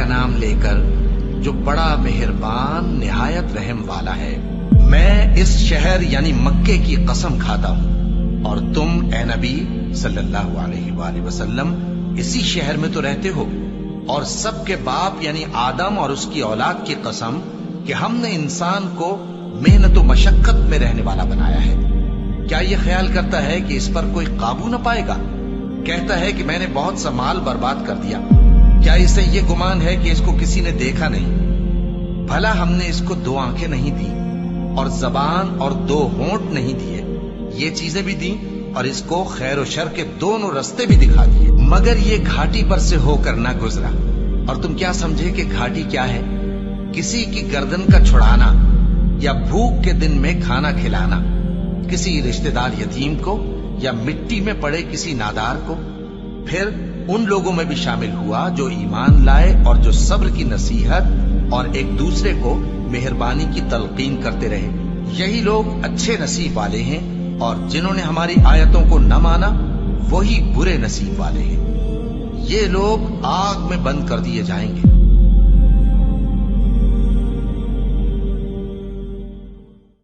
کا نام لے کر جو بڑا مہربان نہایت رحم والا ہے۔ میں اس شہر یعنی مکے کی قسم کھاتا ہوں اور تم اے نبی صلی اللہ علیہ وآلہ وسلم اسی شہر میں تو رہتے ہو، اور سب کے باپ یعنی آدم اور اس کی اولاد کی قسم کہ ہم نے انسان کو محنت و مشقت میں رہنے والا بنایا ہے۔ کیا یہ خیال کرتا ہے کہ اس پر کوئی قابو نہ پائے گا؟ کہتا ہے کہ میں نے بہت سا مال برباد کر دیا، کیا اسے یہ گمان ہے کہ اس کو کسی نے دیکھا نہیں؟ بھلا ہم نے اس کو 2 آنکھیں نہیں دی اور زبان اور 2 ہونٹ نہیں دیے؟ یہ چیزیں بھی دیں اور اس کو خیر و شر کے دونوں رستے بھی دکھا دیے، مگر یہ گھاٹی پر سے ہو کر نہ گزرا۔ اور تم کیا سمجھے کہ گھاٹی کیا ہے؟ کسی کی گردن کا چھڑانا یا بھوک کے دن میں کھانا کھلانا، کسی رشتہ دار یتیم کو یا مٹی میں پڑے کسی نادار کو۔ پھر ان لوگوں میں بھی شامل ہوا جو ایمان لائے اور جو صبر کی نصیحت اور ایک دوسرے کو مہربانی کی تلقین کرتے رہے۔ یہی لوگ اچھے نصیب والے ہیں، اور جنہوں نے ہماری آیتوں کو نہ مانا وہی برے نصیب والے ہیں۔ یہ لوگ آگ میں بند کر دیے جائیں گے۔